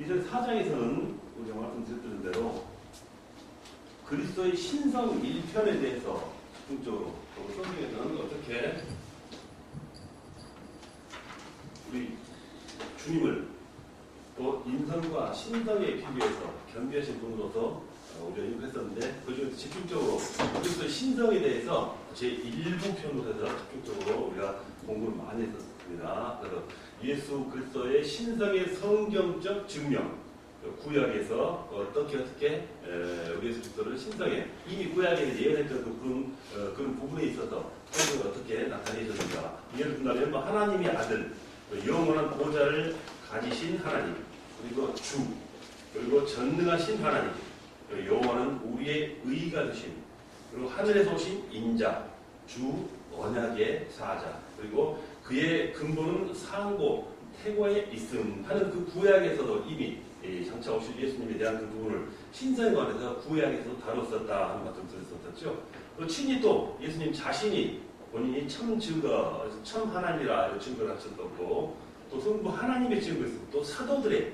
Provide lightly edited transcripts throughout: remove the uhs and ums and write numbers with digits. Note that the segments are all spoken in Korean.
이제 4장에서는 우리가 말씀드렸던 대로 그리스도의 신성 1편에 대해서 집중적으로 성경에서는 어떻게 우리 주님을 또 인성과 신성에 비교해서 겸비하신 분으로서 우리가 인용했었는데 그 중에서 집중적으로 그리스도의 신성에 대해서 제1부편으로 해서 집중적으로 우리가 공부를 많이 했었습니다. 그래서 예수 그리스도의 신성의 성경적 증명, 구약에서 어떻게 우리 예수 그리스도를 신성에 이미 구약에 예언했던 그런 부분에 있어서 성경을 어떻게 나타내셨는가. 예를 든다면 하나님의 아들, 영원한 보좌를 가지신 하나님, 그리고 주, 그리고 전능하신 하나님, 그리고 여호와는 우리의 의가 되신, 그리고 하늘에서 오신 인자, 주 언약의 사자, 그리고 그의 근본은 상고 태고에 있음 하는 그 구약에서도 이미 장차 오실 예수님에 대한 그 부분을 신성에 관해서 구약에서 다뤘었다 하는 말씀 드렸었죠. 또 친히 또 예수님 자신이 본인이 참 증거, 참 하나님이라 증거를 하셨었고, 또 성부 하나님의 증거에서 또 사도들의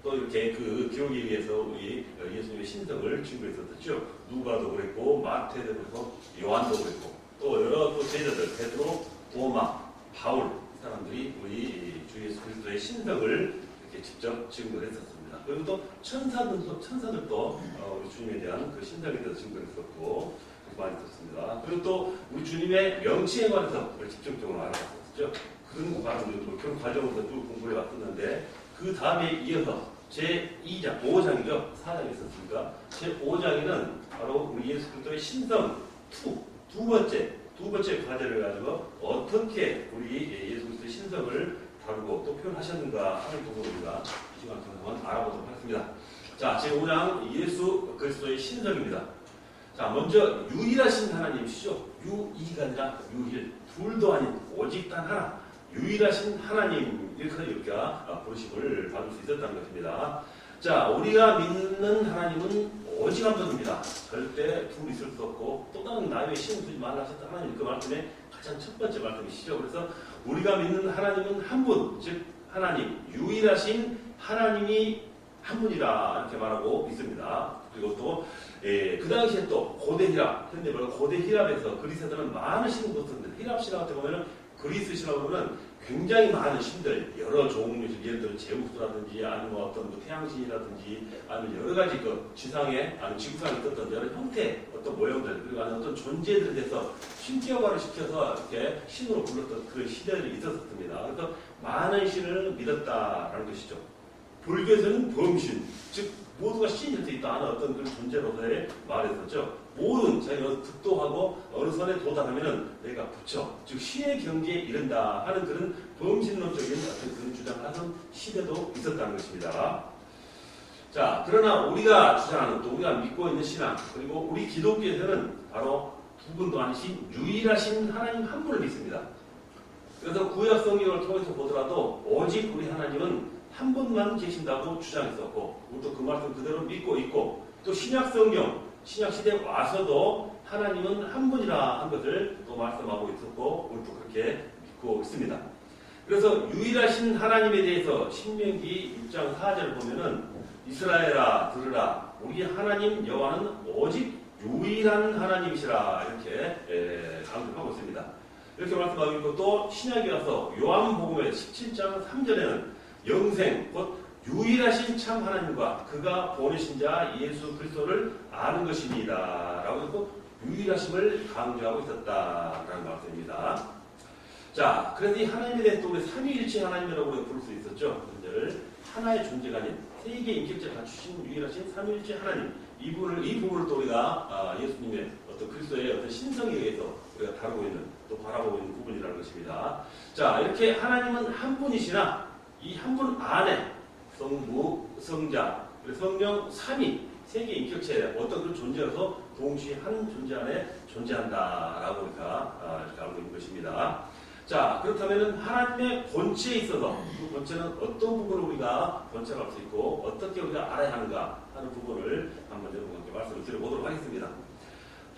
또 이렇게 그 기록에 의해서 우리 예수님의 신성을 증거했었죠. 누가도 그랬고, 마태도 그랬고, 요한도 그랬고, 또 여러 또 제자들, 베드로, 도마, 바울 이 사람들이 우리 주 예수 그리스도의 신성을 이렇게 직접 증거를 했었습니다. 그리고 또 천사들도 우리 주님에 대한 그 신성에 대해서 증거를 했었고 많이 들었습니다. 그리고 또 우리 주님의 명칭에 관해서 집중적으로 알아봤었죠. 그런 과정으로 쭉 공부해 왔었는데 그 다음에 이어서 제2장, 5장이죠. 4장이 있었으니까 제5장에는 바로 우리 예수 그리스도의 신성 두 번째 과제를 가지고 어떻게 우리 예수 그리스도의 신성을 다루고 또 표현하셨는가 하는 부분을 우리가 이 시간 동안 한번 알아보도록 하겠습니다. 자, 제5장 예수 그리스도의 신성입니다. 자, 먼저 유일하신 하나님이시죠. 유이가 아니라 유일, 둘도 아닌 오직 단 하나, 유일하신 하나님, 이렇게 우리가 부르심을 받을 수 있었다는 것입니다. 자, 우리가 믿는 하나님은 오직 한 분입니다. 절대 둘 있을 수 없고 또 다른 나의 신을 두지 말라 하셨던 하나님, 그 말씀의 가장 첫 번째 말씀이시죠. 그래서 우리가 믿는 하나님은 한 분, 즉 하나님, 유일하신 하나님이 한 분이라 이렇게 말하고 있습니다. 그리고 또 그 당시에 또 고대 히랍, 현대 말로 고대 히랍에서 그리스도는 많은 신을 붙었는데 히랍 신화 같은 경우에는 그리스 신화로는 굉장히 많은 신들, 여러 종류, 예를 들어 제우스라든지 아니면 어떤 태양신이라든지 아니면 여러 가지 그 지상에 아니면 지구상에 있었던 여러 형태, 어떤 모형들, 그리고 아니면 어떤 존재들에 대해서 신격화를 시켜서 이렇게 신으로 불렀던 그런 시대들이 있었습니다. 그래서 많은 신을 믿었다라는 것이죠. 불교에서는 범신, 즉 모두가 신일 수 있다 하는 어떤 그런 존재로서의 말했었죠. 모든 자기가 득도하고 어느 선에 도달하면은 내가 부처, 즉 신의 경지에 이른다 하는 그런 범신론적인 어떤 그런 주장을 하는 시대도 있었다는 것입니다. 자, 그러나 우리가 주장하는 또 우리가 믿고 있는 신앙, 그리고 우리 기독교에서는 바로 두 분도 아니신 유일하신 하나님 한 분을 믿습니다. 그래서 구약 성경을 통해서 보더라도 오직 우리 하나님은 한 분만 계신다고 주장했었고, 우리도 그 말씀 그대로 믿고 있고, 또 신약 성경, 신약 시대에 와서도 하나님은 한 분이라 한 것을 또 말씀하고 있었고, 우리도 그렇게 믿고 있습니다. 그래서 유일하신 하나님에 대해서 신명기 6장 4절을 보면은 이스라엘아 들으라, 우리 하나님 여호와는 오직 유일한 하나님이시라 이렇게 강조하고 있습니다. 이렇게 말씀하고 있고, 또 신약에 와서 요한복음의 17장 3절에는 영생, 곧 유일하신 참 하나님과 그가 보내신 자 예수 그리스도를 아는 것입니다 라고 해서 유일하심을 강조하고 있었다라는 말씀입니다. 자, 그래서 이 하나님에 대해서 우리 삼위일체 하나님이라고 부를 수 있었죠. 그런데 하나의 존재가 아닌 세 개의 인격체를 갖추신 유일하신 삼위일체 하나님, 이 부분을 또 우리가 예수님의 어떤 그리스도의 어떤 신성에 의해서 우리가 다루고 있는, 또 바라보고 있는 부분이라는 것입니다. 자, 이렇게 하나님은 한 분이시나 이 한 분 안에 성부, 성자, 성령, 삼위, 세 개의 인격체의 어떤 그런 존재로서 동시에 한 존재 안에 존재한다라고 우리가 이렇게 알고 있는 것입니다. 자, 그렇다면 하나님의 본체에 있어서 그 본체는 어떤 부분을 우리가 본체로 할 수 있고 어떻게 우리가 알아야 하는가 하는 부분을 한번 여러분과 함께 말씀을 드려보도록 하겠습니다.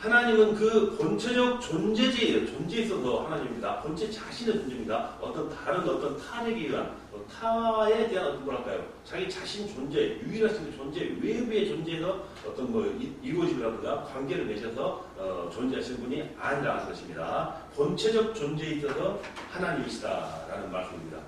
하나님은 그 본체적 존재지예요. 존재에 있어서 하나님입니다. 본체 자신의 존재입니다. 어떤 다른 어떤 타력에 의한 타에 대한 어떤 뭐랄까요? 자기 자신 존재, 유일하신 존재, 외부의 존재에서 어떤 뭐 이루어짐이라든가 관계를 맺어서 존재하시는 분이 아니라는 것입니다. 본체적 존재에 있어서 하나님이시다라는 말씀입니다.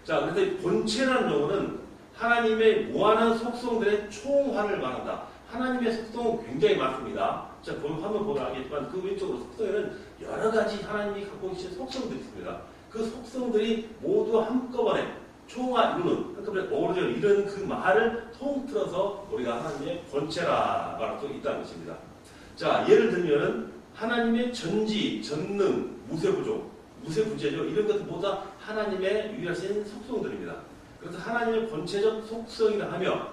자, 그래서 본체라는 용어는 하나님의 무한한 속성들의 총화를 말한다. 하나님의 속성은 굉장히 많습니다. 자, 한번 보면 알겠지만 그 왼쪽으로 속성에는 여러 가지 하나님이 갖고 계신 속성들이 있습니다. 그 속성들이 모두 한꺼번에 총화 이루는, 한꺼번에 어우러져 이런 그 말을 통틀어서 우리가 하나님의 본체라 말할 수 있다는 것입니다. 자, 예를 들면은 하나님의 전지, 전능, 무쇠부종, 무쇠부재죠. 이런 것들 모두 다 하나님의 유일하신 속성들입니다. 그래서 하나님의 본체적 속성이라 하며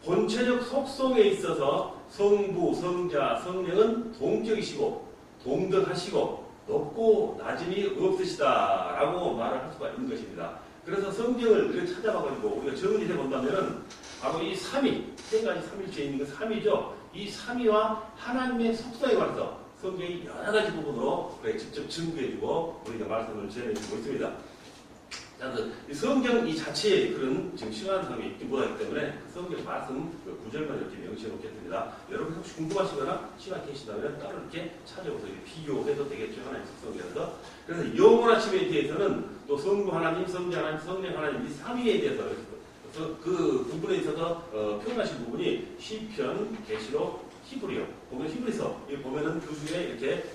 본체적 속성에 있어서 성부, 성자, 성령은 동격이시고 동등하시고 높고 낮음이 없으시다라고 말을 할 수가 있는 것입니다. 그래서 성경을 이렇게 찾아봐가지고 우리가 정리해 본다면은 바로 이 삼위, 세 가지 삼일체에 있는 그 삼위죠. 이 삼위와 하나님의 속성에 관해서 성경이 여러 가지 부분으로 직접 증거해주고 우리가 말씀을 전해주고 있습니다. 이 성경 이 자체에 그런 지금 시간상이 있기 못하기 때문에 그 성경 말씀 그 구절만 이렇게 명시해 놓겠습니다. 여러분 혹시 궁금하시거나 시간 계시다면 따로 이렇게 찾아보서 이렇게 비교해도 되겠죠. 하나님 속성이라서. 그래서 영원하심에 대해서는 또 성부 하나님, 성자 하나님, 성령 하나님 이 삼위에 대해서 그 부분에 있어서 표현하신 부분이 시편, 계시록, 히브리어 보면 히브리서 보면은 그 중에 이렇게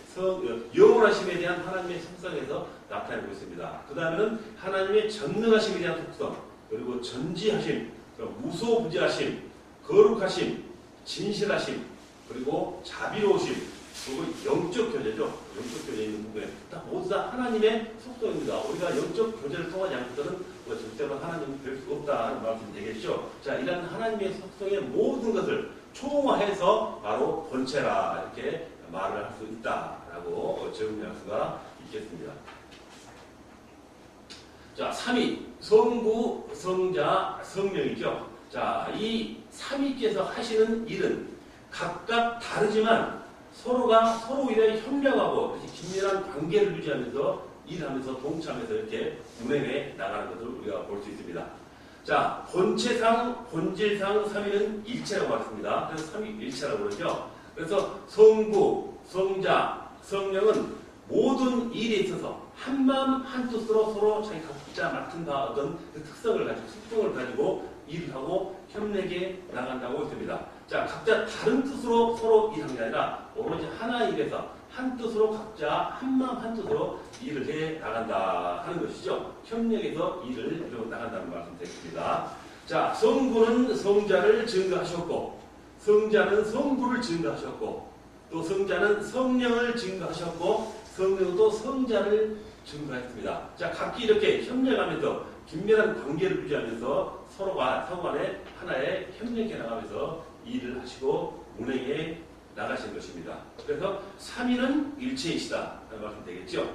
영원하심에 대한 하나님의 속성에서 나타내고 있습니다. 그 다음에는 하나님의 전능하심에 대한 속성, 그리고 전지하심, 무소부지하심, 거룩하심, 진실하심, 그리고 자비로우심, 그리고 영적 교제죠. 영적 교제에 있는 부분에 모두 다 하나님의 속성입니다. 우리가 영적 교제를 통하지 않고서는 절대로 하나님이 될 수 없다는 말씀이 되겠죠. 자, 이런 하나님의 속성의 모든 것을 총화해서 바로 본체라 이렇게 말을 할 수 있다라고 정리할 수가 있겠습니다. 자, 삼위, 성부, 성자, 성령이죠. 자, 이 삼위께서 하시는 일은 각각 다르지만 서로가 서로 일에 협력하고 긴밀한 관계를 유지하면서 일하면서 동참해서 이렇게 운행해 나가는 것을 우리가 볼 수 있습니다. 자, 본체상, 본질상 삼위는 일체라고 말했습니다. 그래서 삼위일체라고 그러죠. 그래서 성부, 성자, 성령은 모든 일에 있어서 한마음 한뜻으로 서로 자기 각자 맡은 바 어떤 그 특성을 가지고 특성을 가지고 일을 하고 협력해 나간다고 했습니다. 자, 각자 다른 뜻으로 서로 일하는 게 아니라 오로지 하나의 일에서 한 뜻으로 각자 한마음 한뜻으로 일을 해 나간다 하는 것이죠. 협력해서 일을 이루어 나간다는 말씀 되겠습니다. 자, 성부는 성자를 증거하셨고 성자는 성부를 증거하셨고 또 성자는 성령을 증거하셨고 성령은 또 성자를 증거했습니다. 자, 각기 이렇게 협력하면서 긴밀한 관계를 유지하면서 서로가 서로 간에 하나의 협력해 나가면서 일을 하시고 운행해 나가신 것입니다. 그래서 삼위는 일체이시다 하는 말씀 되겠죠.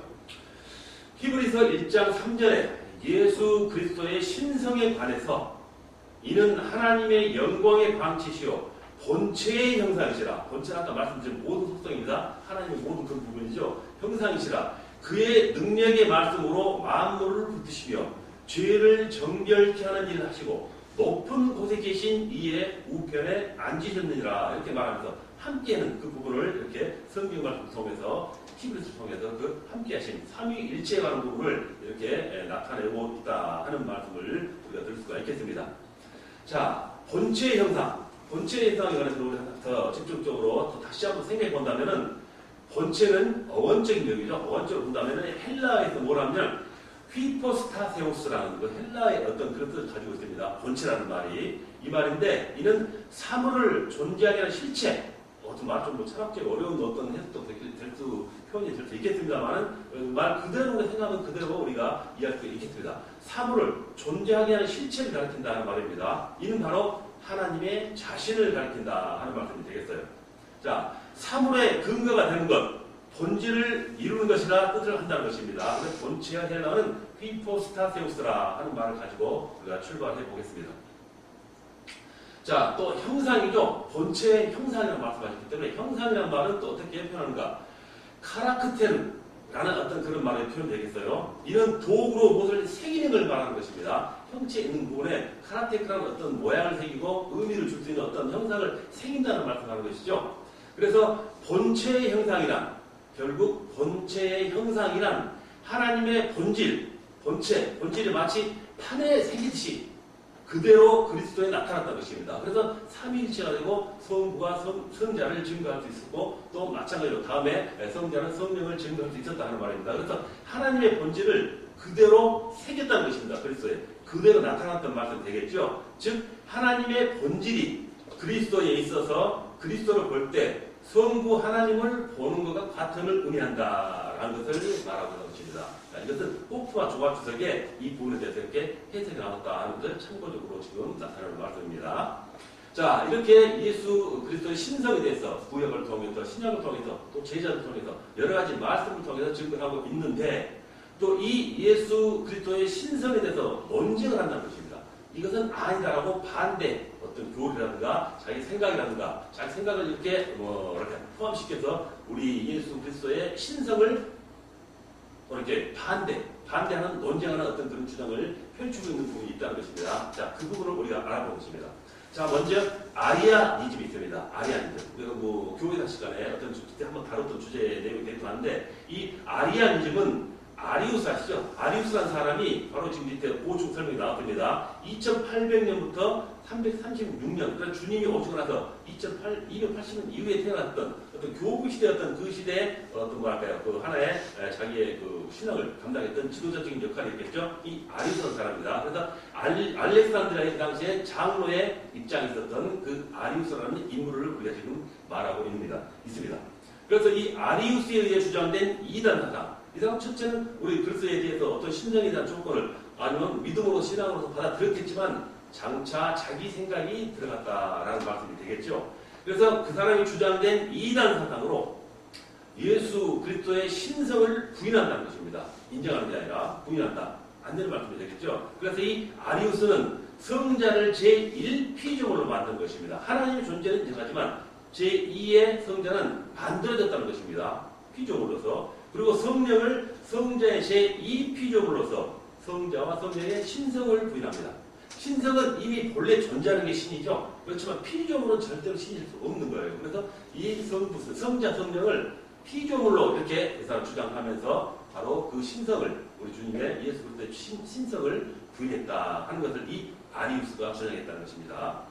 히브리서 1장 3절에 예수 그리스도의 신성에 관해서 이는 하나님의 영광의 광채시요 본체의 형상이시라. 본체는 아까 말씀드린 모든 속성입니다. 하나님의 모든 그 부분이죠. 형상이시라. 그의 능력의 말씀으로 만물을 붙드시며 죄를 정결케 하는 일을 하시고 높은 곳에 계신 이의 우편에 앉으셨느니라. 이렇게 말하면서 함께하는 그 부분을 이렇게 성경 말씀 통해서 히브리서 통해서 그 함께하신 삼위일체에 관한 부분을 이렇게 나타내고 있다 하는 말씀을 우리가 들을 수가 있겠습니다. 자, 본체의 형상. 본체의 형상에 관해서 우리 더 집중적으로 또 다시 한번 생각해 본다면은 본체는 어원적인 명이죠. 어원적으로 본다면은 헬라에서 뭐라면 휘포스타세우스라는 그 헬라의 어떤 그런 뜻을 가지고 있습니다. 본체라는 말이 이 말인데 이는 사물을 존재하게 하는 실체. 어떤 말 좀 철학적으로 어려운 어떤 해석도 표현이 될 수 있겠습니다만은 말 그대로 생각은 그대로 우리가 이해할 수 있겠습니다. 사물을 존재하게 하는 실체를 가리킨다는 말입니다. 이는 바로 하나님의 자신을 가리킨다 하는 말씀이 되겠어요. 자, 사물의 근거가 되는 것, 본질을 이루는 것이라 뜻을 한다는 것입니다. 그래서 본체와 헬라어는 휘포스타세우스라 하는 말을 가지고 우리가 출발해 보겠습니다. 자, 또 형상이죠. 본체의 형상이라는 말씀하셨기 때문에 형상이라는 말은 또 어떻게 표현하는가? 카라크테르라는 어떤 그런 말이 표현되겠어요. 이런 도구로 무엇을 새기는 걸 말하는 것입니다. 형체에 있는 부분에 카라테크라는 어떤 모양을 새기고 의미를 줄 수 있는 어떤 형상을 새긴다는 말씀하는 것이죠. 그래서 본체의 형상이란 결국 본체의 형상이란 하나님의 본질이 마치 판에 새기듯이 그대로 그리스도에 나타났다는 것입니다. 그래서 삼위일체가 되고 성부가 성자를 증거할 수 있었고 또 마찬가지로 다음에 성자는 성령을 증거할 수 있었다는 말입니다. 그래서 하나님의 본질을 그대로 새겼다는 것입니다. 그리스도에 그대로 나타났던 말씀 되겠죠. 즉 하나님의 본질이 그리스도에 있어서 그리스도를 볼 때 성부 하나님을 보는 것과 같음을 의미한다라는 것을 말하고 있는 것입니다. 이것은 꼭프와 조합주석에 이 부분에 대해서 이렇게 해석이 나왔다 하는 것을 참고적으로 지금 나타나는 말씀입니다. 자, 이렇게 예수 그리스도의 신성에 대해서 구약을 통해서 신약을 통해서 또 제자를 통해서 여러 가지 말씀을 통해서 증거하고 있는데 또 이 예수 그리스도의 신성에 대해서 논쟁을 한다는 것입니다. 이것은 아니다라고 반대 어떤 교리라든가 자기 생각이라든가 자기 생각을 이렇게 이렇게 포함시켜서 우리 예수 그리스도의 신성을 이렇게 반대하는 논쟁하는 어떤 그런 주장을 펼치고 있는 부분이 있다는 것입니다. 자, 그 부분을 우리가 알아보겠습니다. 자, 먼저 아리아니즘이 있습니다. 아리아니즘. 우리가 교회 시간에 어떤 그때 한번 다뤘던 주제 내용이 되기도 한데 이 아리아니즘은 아리우스 아시죠? 아리우스라는 사람이 바로 지금 밑에 보충 설명이 나왔습니다. 2800년부터 336년, 그러니까 주님이 오시고 나서 280년 이후에 태어났던 어떤 교부 시대였던 그 시대에 어떤 뭐랄까요? 그 하나의 자기의 그 신앙을 감당했던 지도자적인 역할이 있겠죠? 이 아리우스라는 사람입니다. 그래서 알렉산드리아 당시에 장로의 입장에 있었던 그 아리우스라는 인물을 우리가 지금 말하고 있습니다. 그래서 이 아리우스에 의해 주장된 이단 사상, 이 사람 첫째는 우리 그리스도에 대해서 어떤 신정에 대한 조건을 아니면 믿음으로 신앙으로서 받아들였겠지만 장차 자기 생각이 들어갔다라는 말씀이 되겠죠. 그래서 그 사람이 주장된 이단 사상으로 예수 그리스도의 신성을 부인한다는 것입니다. 인정하는 게 아니라 부인한다. 안 되는 말씀이 되겠죠. 그래서 이 아리우스는 성자를 제1피조물로 만든 것입니다. 하나님의 존재는 인정하지만 제2의 성자는 만들어졌다는 것입니다. 피조물로서. 그리고 성령을 성자의 제2피조물로서 성자와 성령의 신성을 부인합니다. 신성은 이미 본래 존재하는 게 신이죠. 그렇지만 피조물은 절대로 신일 수 없는 거예요. 그래서 이 성자, 성령을 피조물로 이렇게 그 사람 주장하면서 바로 그 신성을 우리 주님의 예수 그리스도의 신성을 부인했다 하는 것을 이 아리우스가 주장했다는 것입니다.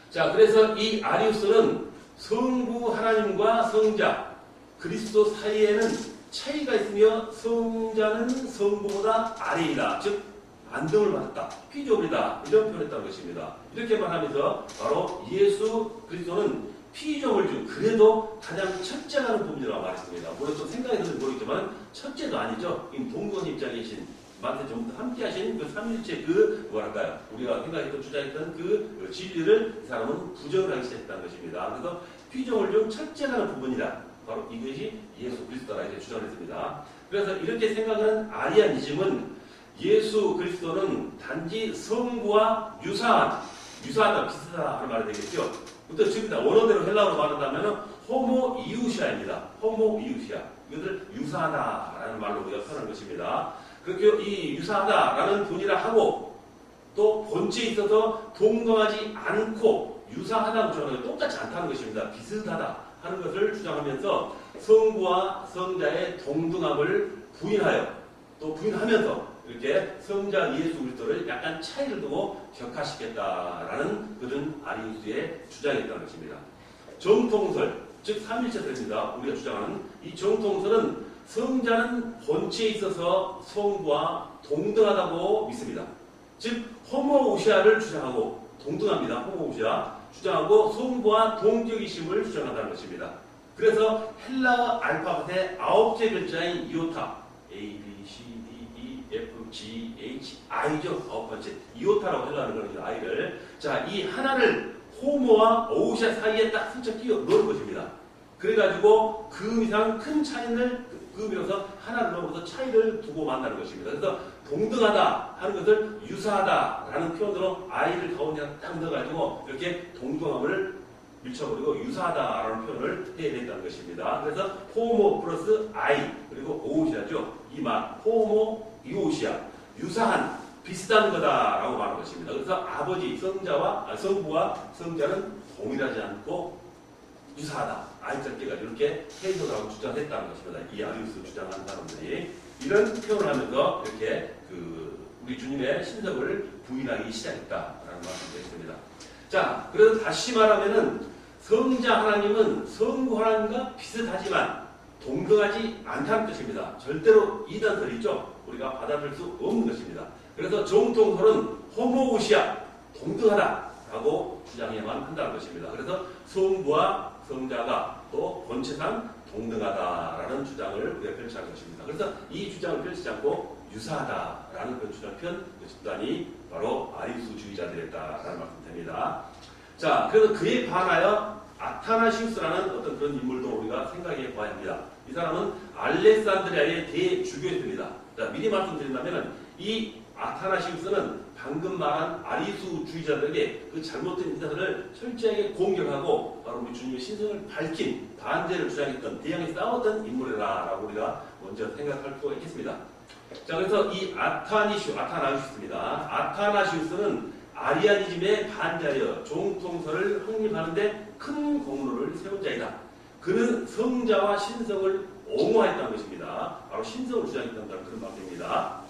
자, 그래서 이 아리우스는 성부 하나님과 성자 그리스도 사이에는 차이가 있으며 성자는 성부보다 아래이다. 즉 안등을 받았다. 피조물이다. 이런 표현을 했다는 것입니다. 이렇게 말하면서 바로 예수 그리스도는 피조물 중 그래도 가장 첫째라는 부분이라고 말했습니다. 물론 좀 생각이 드는지 모르겠지만 첫째도 아니죠. 이 동건 입장에 계신 마태 전부터 함께 하신 그 삼위일체 뭐랄까요. 우리가 생각했던 주장했던 그 진리를 이 사람은 부정을 하기 시작했다는 것입니다. 그래서 피조물 중 첫째라는 부분이다. 바로 이것이 예수 그리스도라 이렇게 주장을 했습니다. 그래서 이렇게 생각하는 아리아니즘은 예수 그리스도는 단지 성부와 유사하다, 비슷하다 하는 말이 되겠죠. 부터 지금 원어대로 헬라어로 말한다면 호모이우시아입니다. 호모이우시아. 이것을 유사하다라는 말로 우리가 표현한 것입니다. 그렇게 이 유사하다라는 분이라 하고 또 본체에 있어서 동등하지 않고 유사하다고 주장하는 똑같지 않다는 것입니다. 비슷하다 하는 것을 주장하면서 성부와 성자의 동등함을 부인하여 또 부인하면서 이렇게 성자 예수 그리스도를 약간 차이를 두고 격화시켰다라는 그런 아리우스의 주장이었다는 것입니다. 정통설, 즉 삼일체설입니다. 우리가 주장하는 이 정통설은 성자는 본체에 있어서 성부와 동등하다고 믿습니다. 즉 호모우시아를 주장하고 동등합니다. 호모우시아 주장하고 성부와 동격이심을 주장한다는 것입니다. 그래서 헬라어 알파벳의 9개 글자인 이오타 A, B, C, D, E, F, G, H, I죠. 9번째 이오타라고 헬라어는 거는 I를 자, 이 하나를 호모와 오우시아 사이에 딱 슬쩍 끼워 넣은 것입니다. 그래가지고 그 이상 큰 차이를 그 밀어서 하나를 넣어서 차이를 두고 만나는 것입니다. 그래서 동등하다 하는 것을 유사하다라는 표현으로 I를 가운데 딱 넣어가지고 이렇게 동등함을 밀쳐버리고 유사하다라는 표현을 해야 된다는 것입니다. 그래서 호모 플러스 I 그리고 오우시아죠. 이 말 호모 이오시아 유사한 비슷한 거다라고 말하는 것입니다. 그래서 아버지 성부와 성자는 동일하지 않고 유사하다. I자끼가 이렇게 해석하고 주장했다는 것입니다. 이 아리우스 주장하는 사람들이 이런 표현을 하면서 이렇게 우리 주님의 신성을 부인하기 시작했다라는 말씀을 드렸습니다. 자, 그래서 다시 말하면은 성자 하나님은 성부 하나님과 비슷하지만 동등하지 않다는 뜻입니다. 절대로 이단설이죠. 우리가 받아들일 수 없는 것입니다. 그래서 정통설은 호모우시아 동등하다라고 주장해야만 한다는 것입니다. 그래서 성부와 성자가 또 본체상 동등하다라는 주장을 우리가 펼치는 것입니다. 그래서 이 주장을 펼치지 않고 유사하다라는 그런 주장편 집단이 바로 아리우스주의자들이었다라는 말씀입니다. 자, 그래서 그에 반하여 아타나시우스라는 어떤 그런 인물도 우리가 생각해 봐야 합니다. 이 사람은 알렉산드리아의 대주교였습니다. 자, 미리 말씀드린다면 이 아타나시우스는 방금 말한 아리우스주의자들에게 그 잘못된 인사를 철저하게 공격하고 바로 우리 주님의 신성을 밝힌 반대를 주장했던 대항에 싸웠던 인물이라고 우리가 먼저 생각할 수가 있겠습니다. 자, 그래서 이 아타나시우스입니다. 아타나시우스는 아리아니즘의 반자여 종통설을 확립하는데 큰 공로를 세운 자이다. 그는 성자와 신성을 옹호했다는 것입니다. 바로 신성을 주장했다는 그런 말입니다.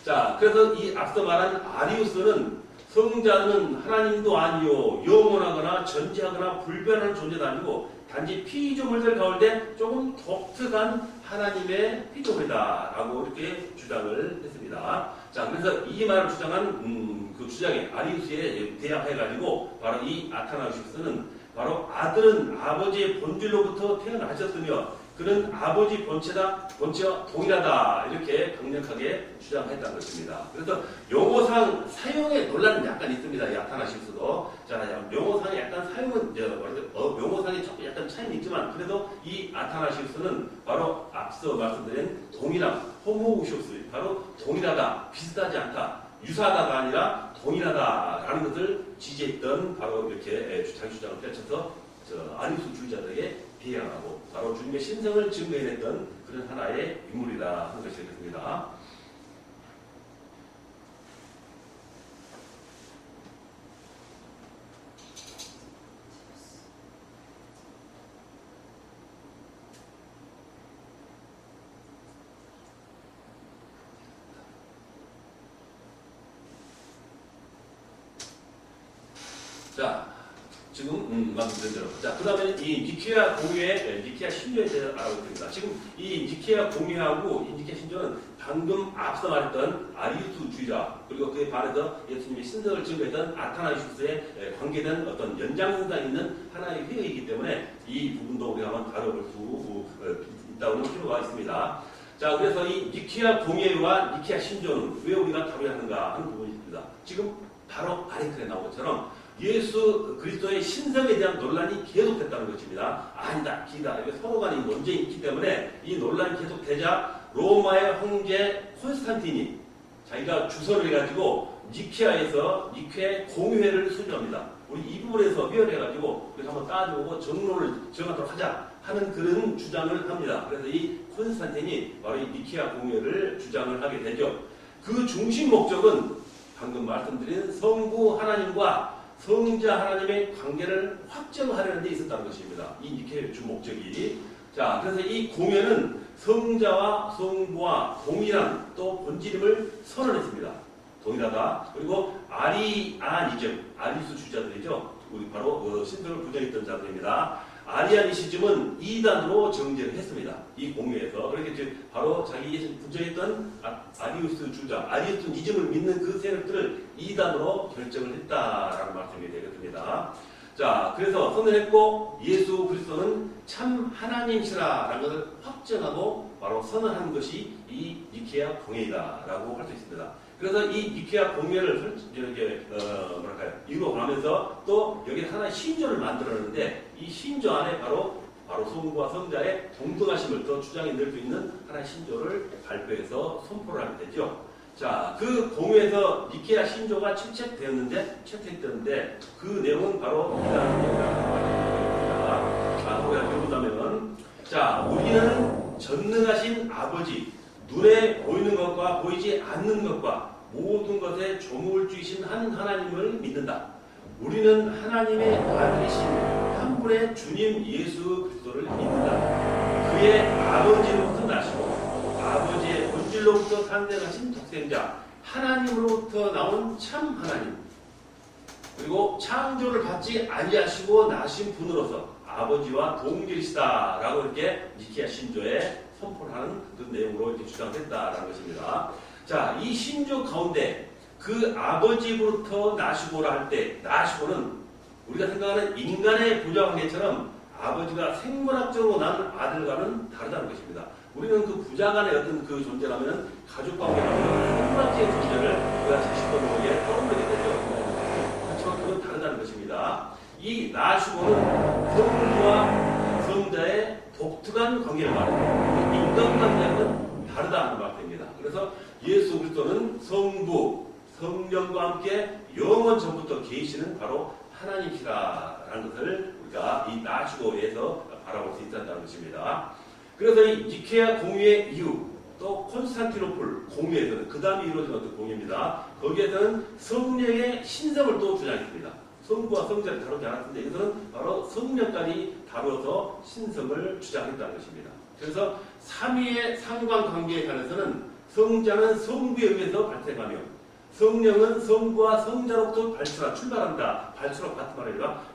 자, 그래서 이 앞서 말한 아리우스는 성자는 하나님도 아니요 영원하거나 전지하거나 불변하는 존재도 아니고 단지 피조물들 가운데 조금 독특한 하나님의 피조물이다라고 이렇게 주장을 했습니다. 자, 그래서 이 말을 주장한 그 주장에 아리우스에 대항해가지고 바로 이 아타나시우스는 바로 아들은 아버지의 본질로부터 태어나셨으며 그는 아버지 본체와 동일하다 이렇게 강력하게 주장했다는 것입니다. 그래서 용어상 사용의 논란은 약간 있습니다. 이 아타나시우스도. 자, 용어상에 약간 사용은 용어상에 조금 약간 차이는 있지만 그래도 이 아타나시우스는 바로 앞서 말씀드린 동일함, 호모우시오스 바로 동일하다, 비슷하지 않다, 유사하다가 아니라 동일하다라는 것을 지지했던 바로 이렇게 자기 주장을 펼쳐서 아리우스주의자들에게 비양하고 바로 주님의 신성을 증거해냈던 그런 하나의 인물이라 하는 것이 되겠습니다. 자, 지금 말씀드린 대로. 자, 그 다음에 이 니케아 공유의 니케아 신조에 대해서 알아보겠습니다. 지금 이 니케아 공유하고 이 니케아 신조는 방금 앞서 말했던 아리우스주의자 그리고 그에 반해서 예수님의 신성을 증거했던 아타나시우스에 관계된 어떤 연장선상에 있는 하나의 회의이기 때문에 이 부분도 우리가 한번 다뤄볼 수 있다고 할 필요가 있습니다. 자, 그래서 이 니케아 공예와 니케아 신조는 왜 우리가 다뤄야 하는가 하는 부분이 있습니다. 지금 바로 아래 글에 나온 것처럼 예수 그리스도의 신성에 대한 논란이 계속됐다는 것입니다. 아니다, 기다. 서로 간의 논쟁이 있기 때문에 이 논란이 계속되자 로마의 황제 콘스탄틴이 자기가 주선을 해가지고 니케아에서 니케 공회를 수주합니다. 우리 이 부분에서 회의해가지고 우리 한번 따져보고 정론을 정하도록 하자 하는 그런 주장을 합니다. 그래서 이 콘스탄틴이 바로 이 니케아 공회를 주장을 하게 되죠. 그 중심 목적은 방금 말씀드린 성부 하나님과 성자 하나님의 관계를 확정하려는 데 있었다는 것입니다. 이 니케의 주 목적이. 자, 그래서 이 공회는 성자와 성부와 동일한 또 본질임을 선언했습니다. 동일하다. 그리고 아리아니즘, 아리우스주의자들이죠. 우리 바로 신성을 부정했던 자들입니다. 아리아니시즘은 이단으로 정죄를 했습니다. 이 공회에서. 그렇게 바로 자기 부정했던 아리우스주의자, 아리우스니즘을 믿는 그 세력들을 이단으로 결정을 했다라는 말씀이 되겠습니다. 자, 그래서 선언했고 예수 그리스도는 참 하나님이시라라는 것을 확정하고 바로 선언한 것이 이 니케아 공회이다라고 할 수 있습니다. 그래서 이 니케아 공회를 이루어가면서 또 여기 하나의 신조를 만들었는데 이 신조 안에 바로 성부와 성자의 동등하심을 더 주장해 낼 수 있는 하나의 신조를 발표해서 선포를 하게 되죠. 자, 그 공회에서 니케아 신조가 채택되었는데 그 내용은 바로 이러한 내용입니다. 자, 우리가 배우자면, 자, 우리는 전능하신 아버지, 눈에 보이는 것과 보이지 않는 것과 모든 것에 조목을 주신 한 하나님을 믿는다. 우리는 하나님의 아들이신 한 분의 주님 예수 그리스도를 믿는다. 그의 아버지로부터 나시고 아버지의 본질로부터 탄생하신 독생자 하나님으로부터 나온 참 하나님, 그리고 창조를 받지 아니하시고 나신 분으로서 아버지와 동질이시다라고 이렇게 니케아 신조에 선포를 하는 그 내용으로 이렇게 주장했다라는 것입니다. 자, 이 신조 가운데 그 아버지로부터 나시고라 할 때, 나시고는 우리가 생각하는 인간의 부자관계처럼 아버지가 생물학적으로 난 아들과는 다르다는 것입니다. 우리는 그 부자간의 어떤 그 존재라면 가족관계라면 생물학적인 존재를 우리가 제시권으로에 떠올리게 되죠. 그렇지만 그건 다르다는 것입니다. 이 나시고는 성부와 성자의 독특한 관계를 말합니다. 인간관계는 다르다는 말입니다. 그래서 예수 그리스도는 성부, 성령과 함께 영원 전부터 계시는 바로 하나님이시라는 것을 우리가 이 나시고에서 바라볼 수 있다는 것입니다. 그래서 이 니케아 공의의 이후 또 콘스탄티노플 공의에서는 그 다음에 이루어진 어떤 공의입니다. 거기에서는 성령의 신성을 또 주장했습니다. 성부와 성자를 다루지 않았는데 이것은 바로 성령까지 다루어서 신성을 주장했다는 것입니다. 그래서 삼위의 상관관계에 관해서는 성자는 성부에 의해서 발생하며 성령은 성부와 성자로부터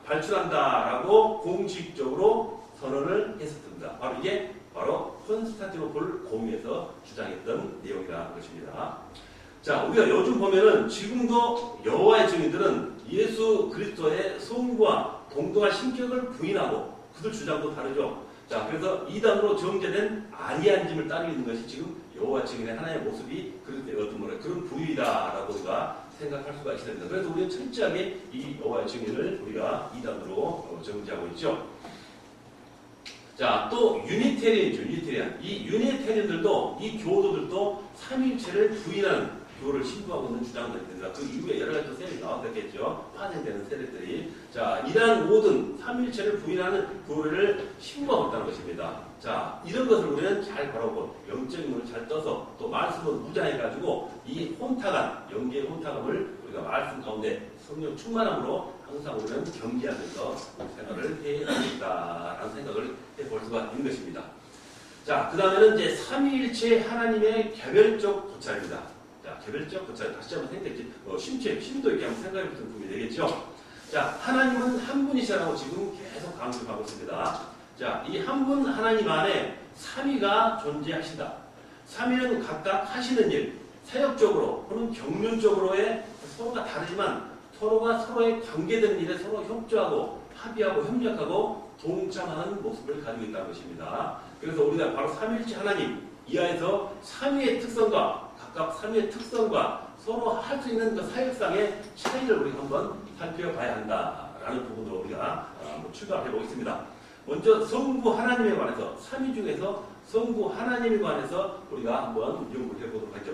발출한다라고 공식적으로 선언을 했었습니다. 바로 이게 콘스탄티노플 공의에서 주장했던 내용이라는 것입니다. 자, 우리가 요즘 보면은 지금도 여호와의 증인들은 예수 그리스도의 성부와 동등한 신격을 부인하고 그들 주장도 다르죠. 자, 그래서 이단으로 정제된 아니한짐을 따르고 있는 것이 지금 여호와 증인의 하나의 모습이 그런 부위다라고 우리가 생각할 수가 있습니다. 그래서 우리는 철저하게 이 여호와의 증인을 우리가 이단으로 정지하고 있죠. 자, 또 유니테리안. 이 유니테리안들도 이 교도들도 삼위일체를 부인하는 교를 신부하고 있는 주장을 했습니다. 그 이후에 여러 가지 세력이 나왔겠죠. 파생되는 세력들이. 자, 이러한 모든 삼위일체를 부인하는 교를 신부하고 있다는 것입니다. 자, 이런 것을 우리는 잘 바라보고 영적인 문을 잘 떠서 또 말씀을 무장해가지고 이 혼탁한 영계의 혼탁함을 우리가 말씀 가운데 성령 충만함으로 항상 우리는 경계하면서 생각을 해야겠다라는 생각을 해볼 수가 있는 것입니다. 자, 그 다음에는 이제 삼위일체 하나님의 개별적 고찰입니다. 자, 개별적 고찰 다시 한번 생각해 심도 있게 한번 생각해 보시면 도움이 되겠죠. 자, 하나님은 한 분이시라고 지금 계속 강조하고 있습니다. 자, 이 한 분 하나님 안에 삼위가 존재하신다. 삼위는 각각 하시는 일, 사역적으로 또는 경륜적으로의 서로가 다르지만 서로가 서로의 관계되는 일에 서로 협조하고 합의하고 협력하고 동참하는 모습을 가지고 있다는 것입니다. 그래서 우리가 바로 삼위일체 하나님 이하에서 삼위의 특성과 각각 삼위의 특성과 서로 할 수 있는 그 사역상의 차이를 우리가 한번 살펴봐야 한다라는 부분으로 우리가 출발해 보겠습니다. 먼저 성부 하나님에 관해서 삼위 중에서 성부 하나님에 관해서 우리가 한번 연구를 해보도록 하죠.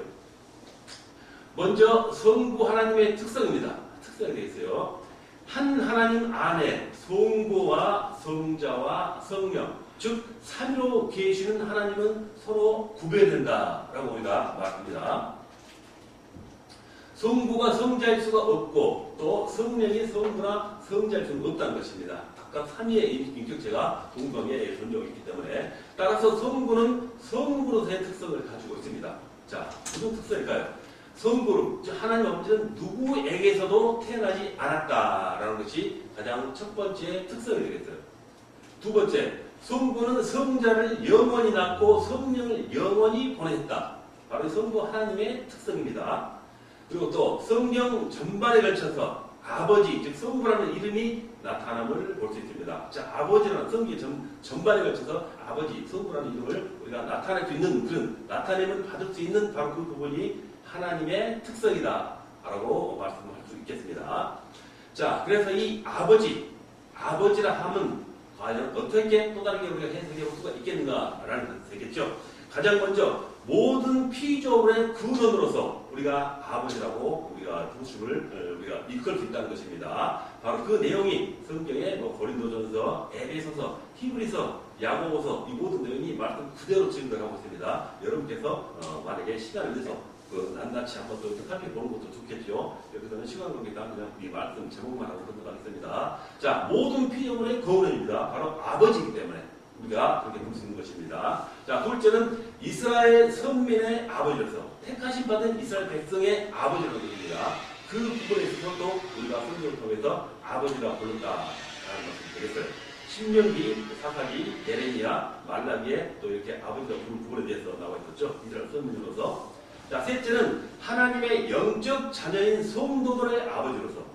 먼저 성부 하나님의 특성입니다. 특성이 되어 있어요. 한 하나님 안에 성부와 성자와 성령, 즉 삼위로 계시는 하나님은 서로 구별된다라고 우리가 말합니다. 성부가 성자일 수가 없고 또 성령이 성부나 성자일 수는 없다는 것입니다. 각각 삼위의 인격체가 동방에 존재하고 있기 때문에 따라서 성부는 성부로서의 특성을 가지고 있습니다. 자, 무슨 특성일까요? 성부로, 하나님 아버지는 누구에게서도 태어나지 않았다라는 것이 가장 첫 번째 특성이 되겠어요. 두 번째, 성부는 성자를 영원히 낳고 성령을 영원히 보내셨다. 바로 성부 하나님의 특성입니다. 그리고 또 성령 전반에 걸쳐서 아버지, 즉 성부라는 이름이 나타남을 볼 수 있습니다. 자, 아버지라는 성기 전반에 걸쳐서 아버지, 성부라는 이름을 우리가 나타낼 수 있는 그런 나타냄을 받을 수 있는 바로 그 부분이 하나님의 특성이다 라고 말씀할 수 있겠습니다. 자, 그래서 이 아버지라 함은 과연 어떻게 또 다르게 우리가 해석해 볼 수가 있겠는가라는 것이 되겠죠. 가장 먼저 모든 피조물의 근원으로서 우리가 아버지라고 우리가 중심을 우리가 이끌 수 있다는 것입니다. 바로 그 내용이 성경의 고린도전서, 에베소서, 히브리서, 야고보서 이 모든 내용이 말씀 그대로 증거하고 있습니다. 여러분께서 만약에 시간을 내서 낱낱이 한번 또 살펴보는 것도 좋겠죠. 여기서는 시간 관계상 그냥 이 말씀 제목만 하고 건너가겠습니다. 자, 모든 피조물의 근원입니다. 바로 아버지이기 때문에 우리가 그렇게 볼 수 있는 것입니다. 자, 둘째는 이스라엘 선민의 아버지로서 택하심 받은 이스라엘 백성의 아버지라고 합니다. 그 부분에 있어서도 우리가 성경을 통해서 아버지라 부른다라는 말씀이 되겠어요. 신명기, 사사기, 예레미야, 말라기에 또 이렇게 아버지가 부른 부분에 대해서 나와 있었죠. 이스라엘 선민으로서. 자, 셋째는 하나님의 영적 자녀인 성도들의 아버지로서.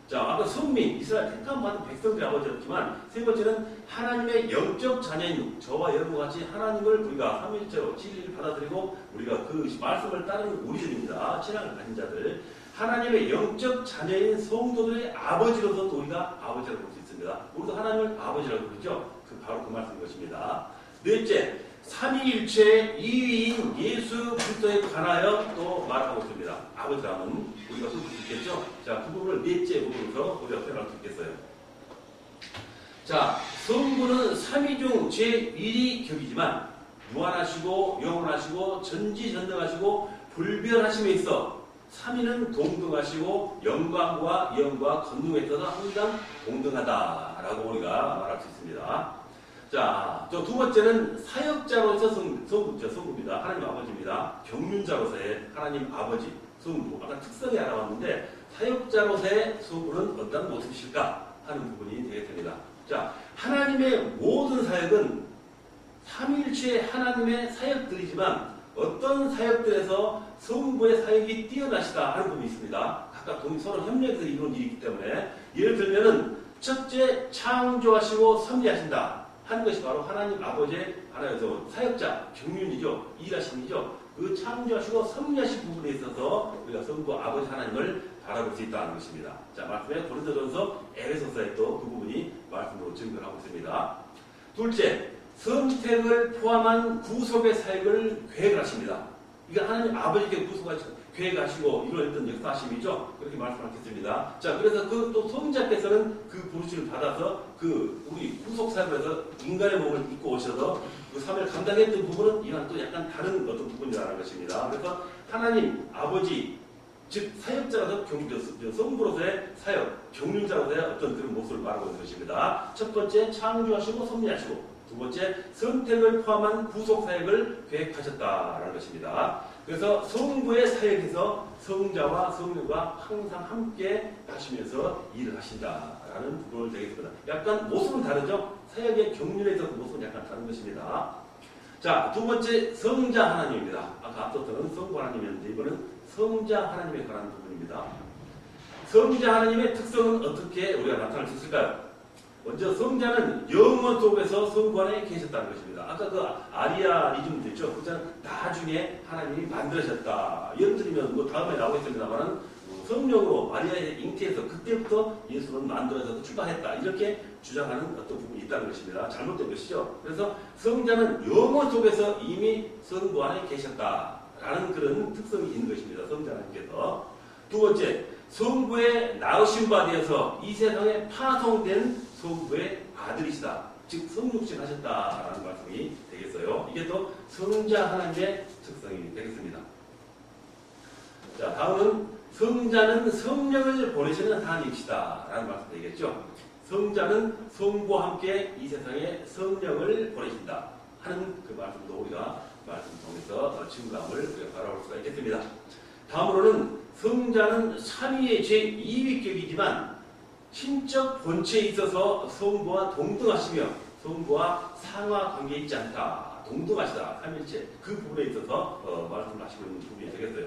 자, 아까 선민, 이스라엘 택함 받은 백성들의 아버지였지만 세 번째는 하나님의 영적 자녀인 저와 여러분과 같이 하나님을 우리가 삼위일체로 진리를 받아들이고 우리가 그 말씀을 따르는 우리들입니다. 신앙을 가진 자들. 하나님의 영적 자녀인 성도들의 아버지로서도 우리가 아버지라고 볼 수 있습니다. 우리도 하나님을 아버지라고 부르죠. 바로 그 말씀인 것입니다. 넷째, 삼위일체의 2위인 예수 그리스도에 관하여 또 말하고 있습니다. 아버지라면 우리가 볼 수 있겠죠? 자, 그 부분을 넷째 부분으로 우리가 표현할 수 있겠어요. 자, 성부는 삼위 중 제1위 격이지만 무한하시고 영원하시고 전지전능하시고 불변하심에 있어 삼위는 동등하시고 영광과 영과 권능에 있어서 항상 동등하다라고 우리가 말할 수 있습니다. 자, 또 두 번째는 사역자로서 성부입니다. 하나님 아버지입니다. 경륜자로서의 하나님 아버지, 성부. 아까 특성이 알아봤는데 사역자로서의 성부는 어떤 모습이실까 하는 부분이 되겠습니다. 자, 하나님의 모든 사역은 삼위일체의 하나님의 사역들이지만 어떤 사역들에서 성부의 사역이 뛰어나시다 하는 부분이 있습니다. 각각 서로 협력해서 이루어진 일이기 때문에 예를 들면은 첫째 창조하시고 섭리하신다 하는 것이 바로 하나님 아버지의 하나에서 사역자, 경륜이죠. 일하심이죠. 그 창조하시고 섭리하신 부분에 있어서 우리가 성부 아버지 하나님을 바라볼 수 있다는 것입니다. 자, 말씀에 고린도전서, 에베소서에 또 그 부분이 말씀으로 증거하고 있습니다. 둘째, 선택을 포함한 구속의 사역을 계획을 하십니다. 이게 하나님 아버지께 구속하시고 계획하시고 이루어졌던 역사하심이죠. 그렇게 말씀하겠습니다. 자, 그래서 그 또 성자께서는 그 부르심을 받아서 우리 구속 사역에서 인간의 몸을 입고 오셔서 그 사역을 감당했던 부분은 이랑 또 약간 다른 어떤 부분이라는 것입니다. 그래서 하나님 아버지 즉 사역자로서 성부로서의 사역, 경륜자로서의 어떤 그런 모습을 말하고 있는 것입니다. 첫 번째 창조하시고 섭리하시고 두 번째 선택을 포함한 구속 사역을 계획하셨다라는 것입니다. 그래서 성부의 사역에서 성자와 성령과 항상 함께 하시면서 일을 하신다라는 부분을 되겠습니다. 약간 모습은 다르죠? 사역의 경륜에 있어서 모습은 약간 다른 것입니다. 자, 두 번째 성자 하나님입니다. 아까 앞섰던 성부 하나님이었는데 이번은 성자 하나님에 관한 부분입니다. 성자 하나님의 특성은 어떻게 우리가 나타낼 수 있을까요? 먼저 성자는 영원 속에서 성부 안에 계셨다는 것입니다. 아까 그 아리아니즘도 있죠. 그자는 나중에 하나님이 만드셨다. 예를 들면 뭐 다음에 나오겠습니다만은 성령으로 마리아의 잉태에서 그때부터 예수는 만들어져서 출발했다. 이렇게 주장하는 어떤 부분이 있다는 것입니다. 잘못된 것이죠. 그래서 성자는 영원 속에서 이미 성부 안에 계셨다라는 그런 특성이 있는 것입니다. 성자 하나님께서. 두 번째, 성부의 낳으신 바 되어서 이 세상에 파송된 성부의 아들이시다. 즉 성육신 하셨다라는 말씀이 되겠어요. 이게 또 성자 하나님의 특성이 되겠습니다. 자, 다음은 성자는 성령을 보내시는 하나님이시다 라는 말씀이 되겠죠. 성자는 성부와 함께 이 세상에 성령을 보내신다 하는 그 말씀도 우리가 말씀 통해서 증거함을 우리가 바라볼 수가 있겠습니다. 다음으로는 성자는 삼위의 제2위격이지만 신적 본체에 있어서 성부와 동등하시며 성부와 상하 관계에 있지 않다. 동등하시다. 삼일체. 그 부분에 있어서 말씀을 하시고 있는 부분이 되겠어요.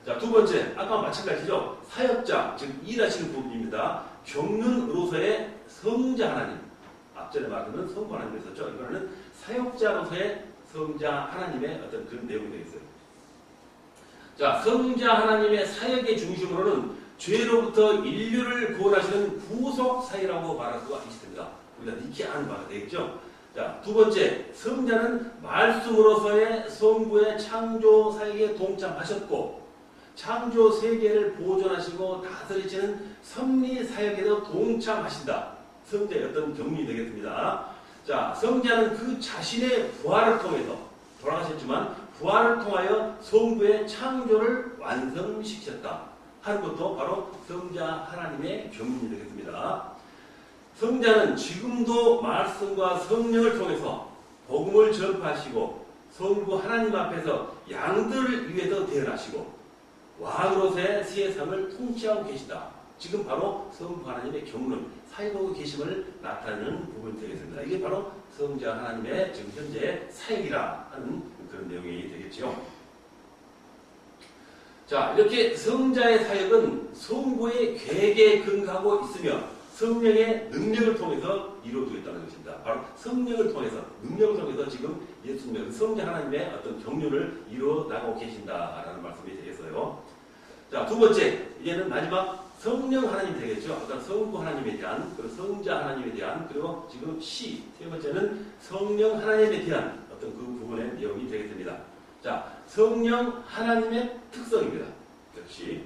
자, 두 번째. 아까와 마찬가지죠. 사역자, 즉 일하시는 부분입니다. 경륜으로서의 성자 하나님. 앞전에 말하는 성부 하나님 있었죠. 이거는 사역자로서의 성자 하나님의 어떤 그런 내용이 되겠어요. 자, 성자 하나님의 사역의 중심으로는 죄로부터 인류를 구원하시는 구속 사역이라고 말할 수가 있습니다. 우리가 익히 아는 바가 되겠죠. 자, 두 번째, 성자는 말씀으로서의 성부의 창조 사역에 동참하셨고 창조 세계를 보존하시고 다스리시는 섭리 사역에도 동참하신다. 성자의 어떤 경륜이 되겠습니다. 자, 성자는 그 자신의 부활을 통해서 돌아가셨지만 부활을 통하여 성부의 창조를 완성시키셨다 하는 것도 바로 성자 하나님의 경륜이 되겠습니다. 성자는 지금도 말씀과 성령을 통해서 복음을 전파하시고 성부 하나님 앞에서 양들을 위해서 대언하시고 왕으로서의 세상을 통치하고 계시다. 지금 바로 성부 하나님의 경륜, 사역하고 계심을 나타내는 부분이 되겠습니다. 이게 바로 성자 하나님의 지금 현재 사역이라 하는 그런 내용이 되겠죠. 자, 이렇게 성자의 사역은 성부의 계획에 근거하고 있으며 성령의 능력을 통해서 이루어지겠다는 것입니다. 바로 성령을 통해서, 능력을 통해서 지금 예수님의 성자 하나님의 어떤 경륜을 이루어 나가고 계신다라는 말씀이 되겠어요. 자, 두 번째, 이제는 마지막 성령 하나님이 되겠죠. 어떤 성부 하나님에 대한, 그리고 성자 하나님에 대한, 그리고 지금 세 번째는 성령 하나님에 대한 어떤 그 부분의 내용이 되겠습니다. 자, 성령 하나님의 특성입니다. 역시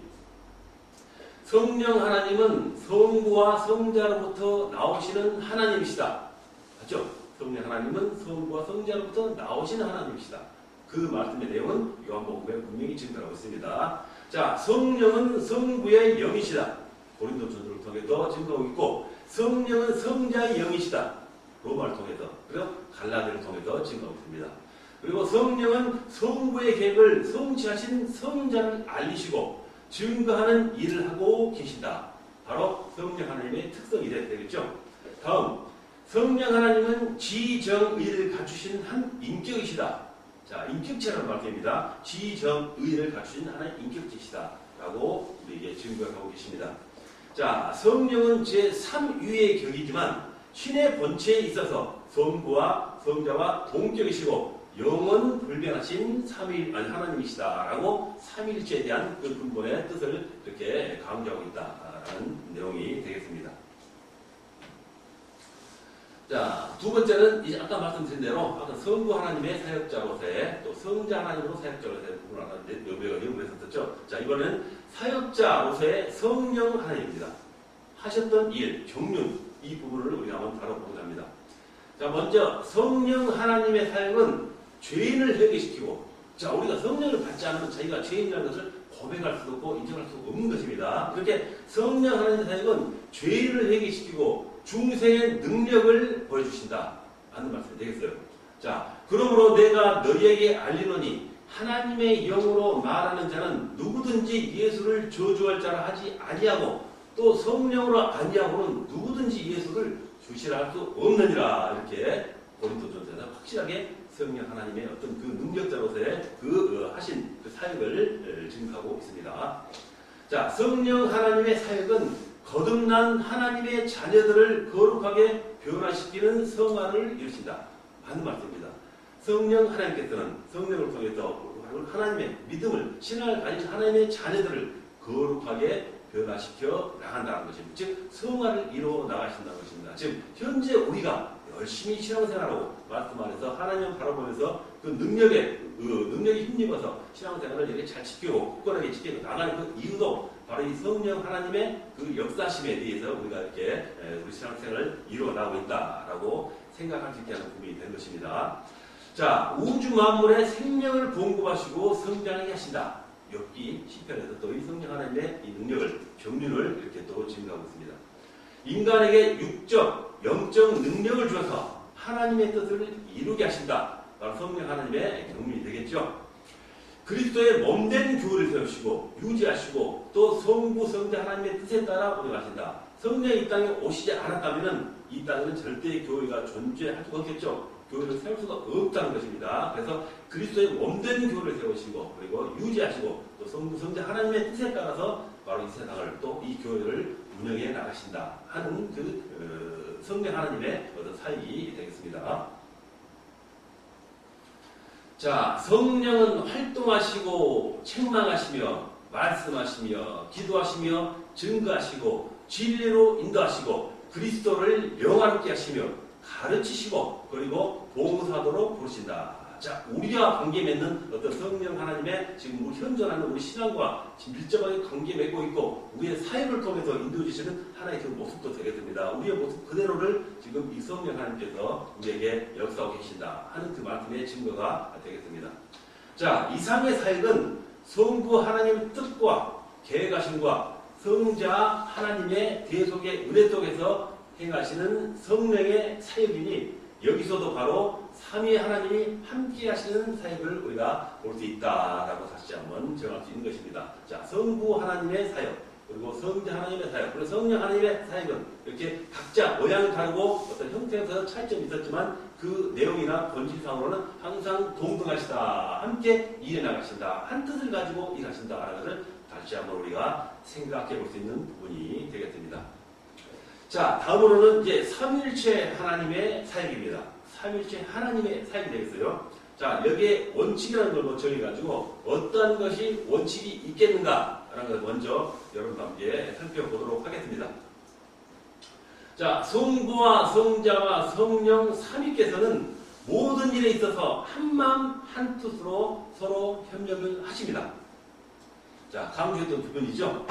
성령 하나님은 성부와 성자로부터 나오시는 하나님이시다. 맞죠? 성령 하나님은 성부와 성자로부터 나오시는 하나님이시다. 그 말씀의 내용은 요한복음에 분명히 증거하고 있습니다. 자, 성령은 성부의 영이시다. 고린도전서를 통해서 증거하고 있고 성령은 성자의 영이시다. 로마를 통해서, 그리고 갈라디아를 통해서 증거하고 있습니다. 그리고 성령은 성부의 계획을 성취하신 성자를 알리시고 증거하는 일을 하고 계신다. 바로 성령 하나님의 특성이 되겠죠. 다음, 성령 하나님은 지정의를 갖추신 한 인격이시다. 자, 인격체라는 말씀입니다. 지정의를 갖추신 하나의 인격체시다. 라고 우리에게 증거하고 계십니다. 자, 성령은 제3위의 격이지만 신의 본체에 있어서 성부와 성자와 동격이시고 영원 불변하신 하나님이시다라고 삼위일체에 대한 그 근본의 뜻을 이렇게 강조하고 있다라는 내용이 되겠습니다. 자, 두 번째는 이제 아까 말씀드린 대로 아까 성부 하나님의 사역자로서의 또 성자 하나님으로 사역자로서의 부분을 하나 연구했었죠. 자, 이번에는 사역자로서의 성령 하나님입니다. 하셨던 일, 경륜 이 부분을 우리가 한번 다뤄보고자 합니다. 자, 먼저 성령 하나님의 사역은 죄인을 회개시키고, 자, 우리가 성령을 받지 않으면 자기가 죄인이라는 것을 고백할 수도 없고 인정할 수 없는 것입니다. 그렇게 성령 하나님의 사역은 죄인을 회개시키고 중생의 능력을 보여주신다 하는 말씀이 되겠어요. 자, 그러므로 내가 너희에게 알리노니 하나님의 영으로 말하는 자는 누구든지 예수를 저주할 자라 하지 아니하고 또 성령으로 아니하고는 누구든지 예수를 주시라 할 수 없느니라. 이렇게 고린도전서에서 확실하게 성령 하나님의 어떤 그 능력자로서의 하신 그 사역을 증거하고 있습니다. 자, 성령 하나님의 사역은 거듭난 하나님의 자녀들을 거룩하게 변화시키는 성화를 이루신다. 맞는 말씀입니다. 성령 하나님께서는 성령을 통해서 하나님의 믿음을, 신앙을 가진 하나님의 자녀들을 거룩하게 변화시켜 나간다는 것입니다. 즉, 성화를 이루어 나가신다는 것입니다. 즉, 현재 우리가 열심히 신앙생활하고 말씀 안에서 하나님을 바라보면서 그 능력에 힘입어서 신앙생활을 이렇게 잘 지키고 굳건하게 지키고 나가는 그 이유도 바로 이 성령 하나님의 그 역사심에 대해서 우리가 이렇게 우리 신앙생활을 이루어 나가고 있다라고 생각할 수 있게 하는 부분이 된 것입니다. 자, 우주 만물의 생명을 공급하시고 성장하게 하신다. 욥기 시편에서 또 이 성령 하나님의 이 능력을, 경륜을 이렇게 또 증거하고 있습니다. 인간에게 육적, 영적 능력을 주어서 하나님의 뜻을 이루게 하신다. 바로 성령 하나님의 경륜이 되겠죠. 그리스도의 몸된 교회를 세우시고 유지하시고 또 성부 성자 하나님의 뜻에 따라 운영하신다. 성령이 이 땅에 오시지 않았다면 이 땅에는 절대 교회가 존재할 수가 없겠죠. 교회를 세울 수가 없다는 것입니다. 그래서 그리스도의 몸된 교회를 세우시고 그리고 유지하시고 또 성부 성자 하나님의 뜻에 따라서 바로 이 세상을 또 이 교회를 운영해 나가신다 하는 그 성령 하나님의 어떤 사역이 되겠습니다. 자, 성령은 활동하시고 책망하시며 말씀하시며 기도하시며 증거하시고 진리로 인도하시고 그리스도를 영화롭게 하시며 가르치시고 그리고 봉사도록 부르신다. 자, 우리와 관계 맺는 어떤 성령 하나님의 지금 우리 현존하는 우리 신앙과 지금 밀접하게 관계 맺고 있고 우리의 사역을 통해서 인도해 주시는 하나의 그 모습도 되게 됩니다. 우리의 모습 그대로를 지금 이 성령 하나님께서 우리에게 역사하고 계신다 하는 그 말씀의 증거가 되겠습니다. 자, 이상의 사역은 성부 하나님의 뜻과 계획하심과 성자 하나님의 대속의 은혜 속에서 행하시는 성령의 사역이니 여기서도 바로 삼위 하나님이 함께 하시는 사역을 우리가 볼 수 있다라고 다시 한번 정할 수 있는 것입니다. 자, 성부 하나님의 사역, 그리고 성자 하나님의 사역, 그리고 성령 하나님의 사역은 이렇게 각자 모양이 다르고 어떤 형태에서 차이점이 있었지만 그 내용이나 본질상으로는 항상 동등하시다. 함께 일해 나가신다. 한 뜻을 가지고 일하신다라는 것을 다시 한번 우리가 생각해 볼 수 있는 부분이 되겠습니다. 자, 다음으로는 이제 삼위일체 하나님의 사역입니다. 삼위일체 하나님의 사역이 되겠어요. 자, 여기에 원칙이라는 걸 정해가지고 어떤 것이 원칙이 있겠는가라는 걸 먼저 여러분과 함께 살펴보도록 하겠습니다. 자, 성부와 성자와 성령 삼위께서는 모든 일에 있어서 한마음 한뜻으로 서로 협력을 하십니다. 자, 강조했던 부분이죠.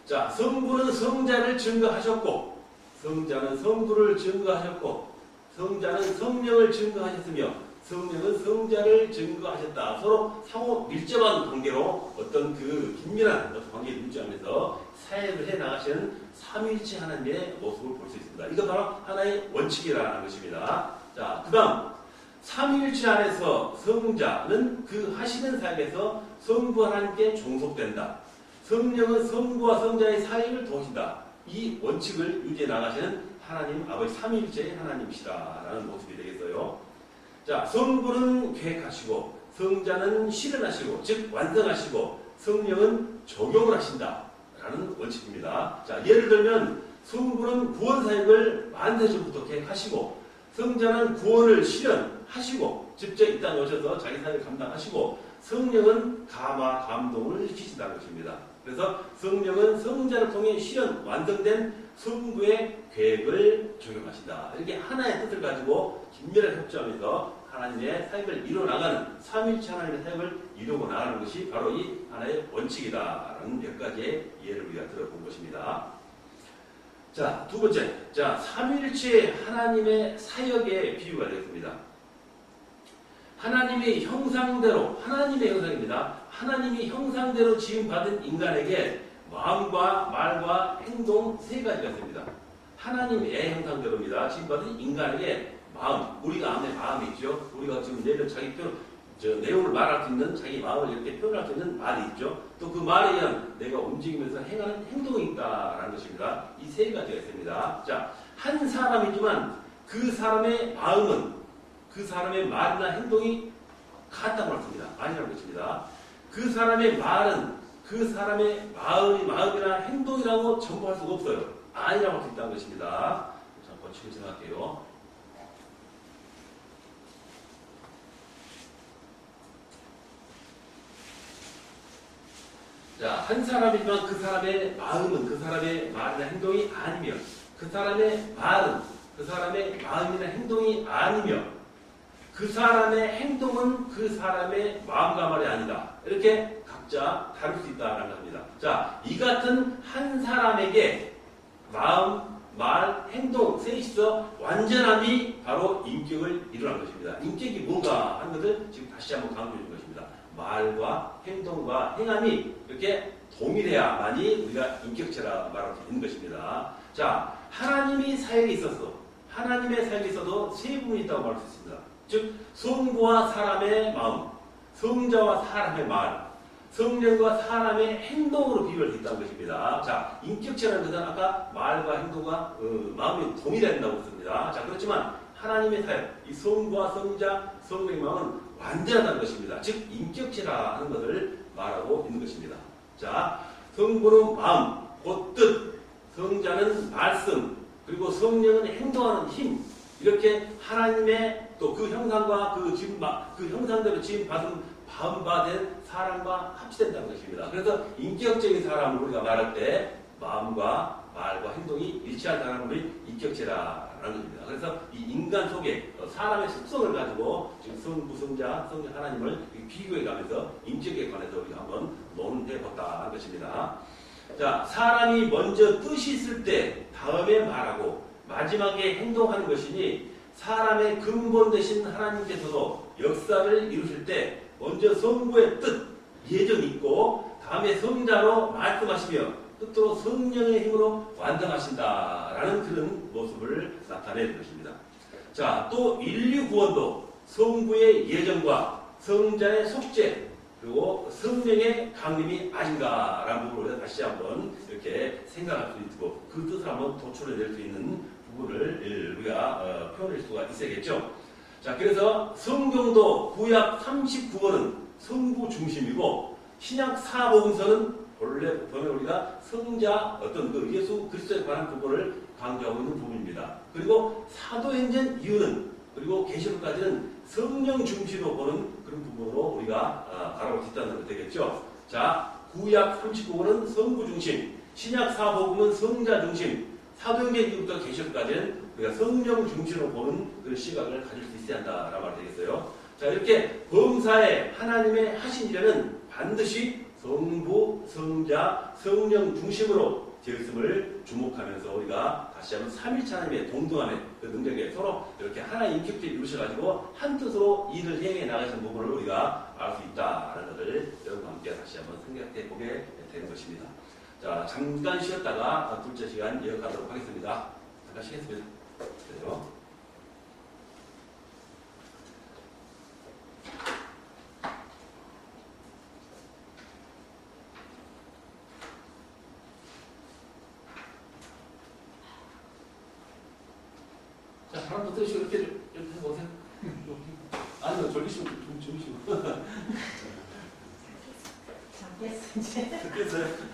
자, 성부는 성자를 증거하셨고 성자는 성부를 증거하셨고 성자는 성령을 증거하셨으며 성령은 성자를 증거하셨다. 서로 상호 밀접한 관계로 어떤 그 긴밀한 관계를 유지하면서 사역을 해 나가시는 삼위일체 하나님의 모습을 볼 수 있습니다. 이거 바로 하나의 원칙이라는 것입니다. 자, 그 다음 삼위일체 안에서 성자는 그 하시는 사역에서 성부 하나님께 종속된다. 성령은 성부와 성자의 사역을 도우신다. 이 원칙을 유지해 나가시는 하나님 아버지 삼위일체의 하나님이시다라는 모습이 되겠어요. 자, 성부는 계획하시고 성자는 실현하시고 즉 완성하시고 성령은 적용을 하신다라는 원칙입니다. 자, 예를 들면 성부는 구원 사역을 만세전부터 계획하시고 성자는 구원을 실현하시고 직접 이 땅에 오셔서 자기 사역을 감당하시고 성령은 감화 감동을 시키신다는 것입니다. 그래서 성령은 성자를 통해 실현 완성된 성부의 계획을 적용하신다. 이렇게 하나의 뜻을 가지고 긴밀하게 협조하면서 하나님의 사역을 이뤄나가는 삼위일체 하나님의 사역을 이루고 나가는 것이 바로 이 하나의 원칙이다라는 몇 가지의 예를 우리가 들어본 것입니다. 자, 두 번째, 자, 삼위일체 하나님의 사역의 비유가 되겠습니다. 하나님의 형상대로, 하나님의 형상입니다. 하나님이 형상대로 지음받은 인간에게 마음과 말과 행동 세 가지가 있습니다. 하나님의 형상대로입니다. 지음받은 인간에게 마음, 우리가 안에 마음이 있죠. 우리가 지금 내면 자기 내용을 말할 수 있는 자기 마음을 이렇게 표현할 수 있는 말이 있죠. 또 그 말에 의한 내가 움직이면서 행하는 행동이 있다라는 것입니다. 이 세 가지가 있습니다. 자, 한 사람이지만 그 사람의 마음은 그 사람의 말이나 행동이 같다고 말씀입니다. 아니라는 것입니다. 그 사람의 말은 그 사람의 마음이나 행동이라고 전부할 수가 없어요. 아니라고 할 수 있다는 것입니다. 잠깐 지금 생각할게요. 자, 한 사람이지만 그 사람의 마음은 그 사람의 말이나 행동이 아니며 그 사람의 말은 그 사람의 마음이나 행동이 아니며 그 사람의 행동은 그 사람의 마음과 말이 아니다. 이렇게 각자 다를 수 있다는 겁니다. 자, 이 같은 한 사람에게 마음, 말, 행동, 셋이 있어 완전함이 바로 인격을 이루는 것입니다. 인격이 뭔가 하는 것을 지금 다시 한번 강조해 준 것입니다. 말과 행동과 행함이 이렇게 동일해야만이 우리가 인격체라 말할 수 있는 것입니다. 자, 하나님의 사역에 있어서 하나님의 사역에 있어도 세 부분이 있다고 말할 수 있습니다. 즉 성부와 사람의 마음, 성자와 사람의 말, 성령과 사람의 행동으로 비교할 수 있다는 것입니다. 자, 인격체라는 것은 아까 말과 행동과 마음이 동일해야 된다고 했습니다. 자, 그렇지만 하나님의 사역, 이 성부와 성자, 성령의 마음은 완전하다는 것입니다. 즉 인격체라 하는 것을 말하고 있는 것입니다. 자, 성부는 마음, 곧 뜻, 성자는 말씀, 그리고 성령은 행동하는 힘, 이렇게 하나님의 또 그 형상과 그 형상대로 받은 사람과 합치된다는 것입니다. 그래서 인격적인 사람을 우리가 말할 때 마음과 말과 행동이 일치한 사람을 인격체라는 겁니다. 그래서 이 인간 속에 사람의 습성을 가지고 지금 성부, 성자, 성령 하나님을 비교해 가면서 인격에 관해서 우리가 한번 논해 봤다는 것입니다. 자, 사람이 먼저 뜻이 있을 때 다음에 말하고 마지막에 행동하는 것이니 사람의 근본 되신 하나님께서도 역사를 이루실 때 먼저 성부의 뜻, 예정이 있고 다음에 성자로 말씀하시며 끝으로 성령의 힘으로 완성하신다라는 그런 모습을 나타내는 것입니다. 자, 또 인류 구원도 성부의 예정과 성자의 속죄 그리고 성령의 강림이 아닌가라는 부분을 다시 한번 이렇게 생각할 수 있고 그 뜻을 한번 도출해낼 수 있는 부분을 우리가 표현할 수가 있어야겠죠. 자, 그래서 성경도 구약 39권은 성부 중심이고 신약 사복음서는 본래 보면 우리가 성자 어떤 그 예수 그리스도에 관한 부분을 강조하고 있는 부분입니다. 그리고 사도행전 이유는 그리고 계시록까지는 성령 중심으로 보는 그런 부분으로 우리가 알아볼 수 있다는 것 되겠죠. 자, 구약 39권은 성부 중심, 신약 사복음은 성자 중심, 사도행전 이후부터 계시록까지는 우리가 성령 중심으로 보는 그런 시각을 가질 수 있어야 한다라고 말 되겠어요. 자, 이렇게 범사에 하나님의 하신 일에는 반드시 성부, 성자, 성령 중심으로 되었음을 주목하면서 우리가 다시 한번 삼위일체 하나님의 동등함의 그 능력에 서로 이렇게 하나의 인격체를 이루셔가지고 한 뜻으로 일을 행해 나가시는 부분을 우리가 알 수 있다는 것을 여러분과 함께 다시 한번 생각해 보게 되는 것입니다. 자, 잠깐 쉬었다가 둘째 시간 이어가도록 하겠습니다. 잠깐 쉬겠습니다. 그래요. 자, 사람도 드시고 이렇게 해보세요. 아니요, 졸리시면 좀 주무시고. 잠겠어, 이제. 듣겠어요?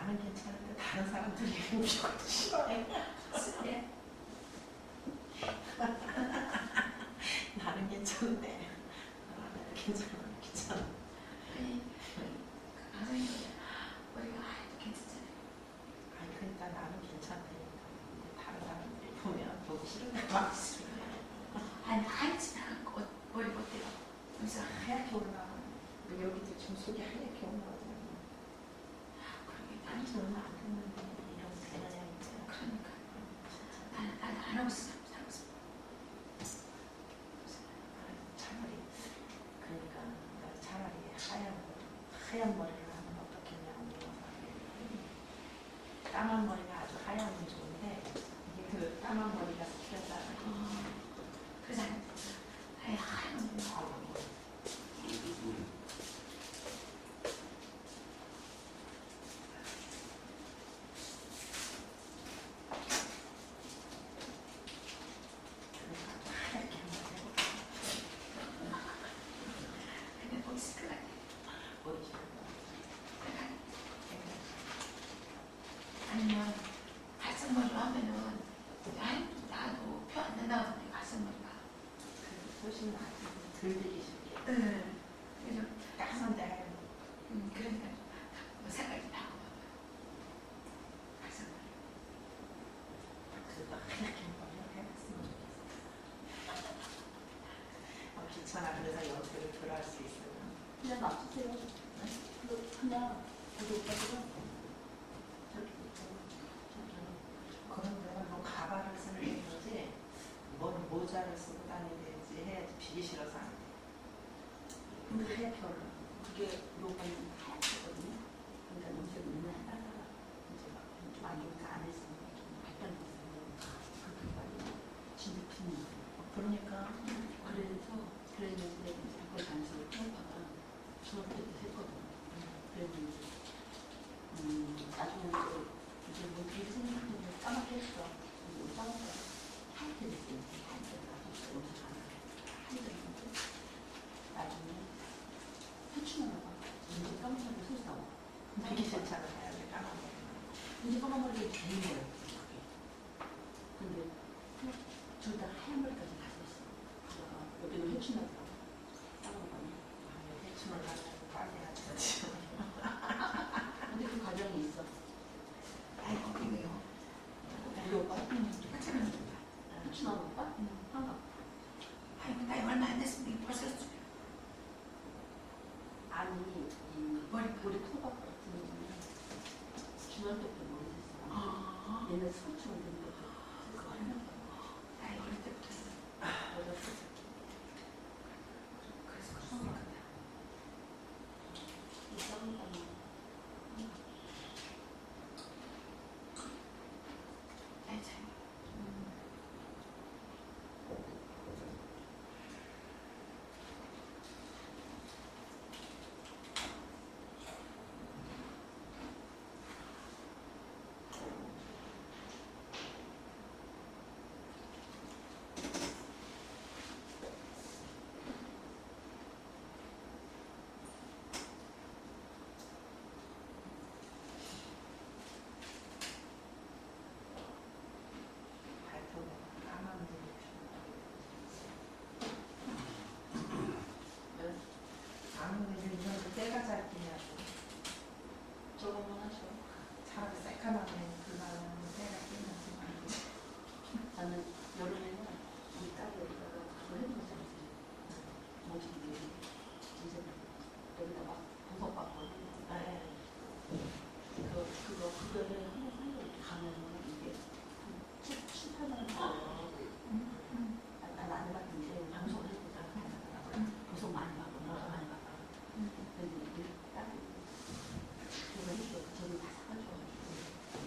나는 괜찮은데 다른 사람들이 이거 싫어해. 네. 나는 괜찮은데 괜찮아. 아니 선생님 머리가 괜찮잖아요. 아니 그러니까 나는 괜찮다니까. 근데 다른 사람들이 보면 보기 싫은데 막 싫어. 아니 하얗지 않은 거 머리 어때요? 그래서 하얗게 올라가. 여기도 지금 속이 하얗게 올라가잖아. 그러게 한지 얼마 안 됐는데 이런 대단한 있잖아. 그러니까 나는 안 하고 싶어. 차라리 하얀 머리를 하면 어떻겠냐고 물어봤는데 까만 머리가 아주 하얀면 좋은데 이게 그 까만 머리가 스트레스하는 그래서 하얀 아니면 갈색머리로 하면은 나도 표 안 된다고 하던데 갈색머리가 훨씬 덜 들기 쉽게 그래서 까만데 그러니까 뭐 색깔이 다 갈색머리 그래도 하얗게 머리를 해봤으면 좋겠어. 귀찮아. 그래서 연습을 들어갈 수 있어요. 그냥 놔두세요. 그냥 우리 오빠들은 그럼 내가 뭐 가발을 쓰는 게 거지 뭘 모자를 쓰고 다니는지 해야지 비기 싫어서 안 돼. 근데 하얗게 올라. 그게 요건 하얗거든요. 그러니까 염색 맨날 하다가 이제 막좀안 좋으니까 안 했으면 좀 발달됐어요. 그렇게 빨리 진드품이 그러니까 그랬는데 그걸 단식을 해봐가 중학교 때 했거든요. 그랬는데 나중에 이제 뭐 되게 생각했는데 까맣게 했어. 이제 까맣게 하얗게 됐어요. 하얗게 나도 염색 안 하고 하얘졌는데 나중에 해충하나 봐. 이제 까맣게 손 나와. 비기 싫잖아. 하얗게 까만 거. 이제 까만 머리가 되는 거예요. 근데 둘 다 하얀 머리까지 다 됐어. 그러다가 여기는 해충하더라고. 까만 머리. 해충을 하면 빨리 하지. 근데 그 과정이 있어. 아이고 그래요 우리 오빠? 괜찮은 해충한 오빠? 한가. 아이고 나이 얼마 안 됐으면 벌써 아니, 이 머리 털밥 같은 경우는 중학교 때 머리 됐어. 옛날 스포츠만 되는 거 그거 하는 거. 나이 어릴 때부터 어렸을 때. 그래서 그런 거 같아. 이상한 거. 나이 차이. 발톱에 까만 물이 아무래도 이런 때가 짧기냐고. 저거만 하죠. 차라리 새까맣게 그날은 때가 끼면서 말이지. 나는 여름에는 우리 딸이 여기다가 그거 해놓은 거 있잖아요. 뭐지 이게 이제 여기다 막 보석 받거든. 그거를 하나 사려고 이렇게 가면은 이게 한 7, 8만 원 거예요. 난 안 해봤는데 방송을 해보고 다 하더라고요. 보석 많이 받고 보석 많이 받고. 근데 우리 딸이 그거 해줘. 저는 다 사가지고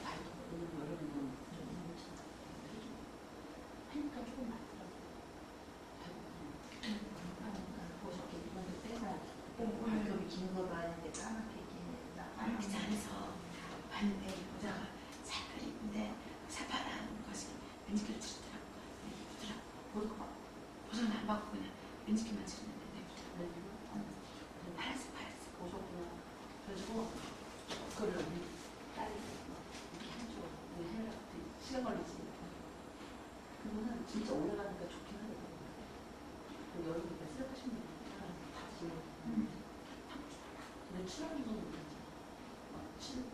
발톱 오늘 여름에는 좀 너무 참 하니까 조금 많더라고요. 보석이 이번에 빼서 발톱이 긴 것도 아닌데 까맣게 끼는 기차 안에서 봤는데 모자가 색깔이 이쁜데 새파란 것이 왠지기를 치더라고. 예쁘더라고. 보석 봐. 보석은 안 받고 그냥 왠지기만 치는데 예쁘더라고. 파란색. 보석이나 그래가지고 그거를 우리 딸이 시간 걸리지. 그거는 진짜 올라가니까 좋긴 하거든. 그 여름이니까 쓰레기하시면 다 드시는. 근데 출연료는 모르지. 7,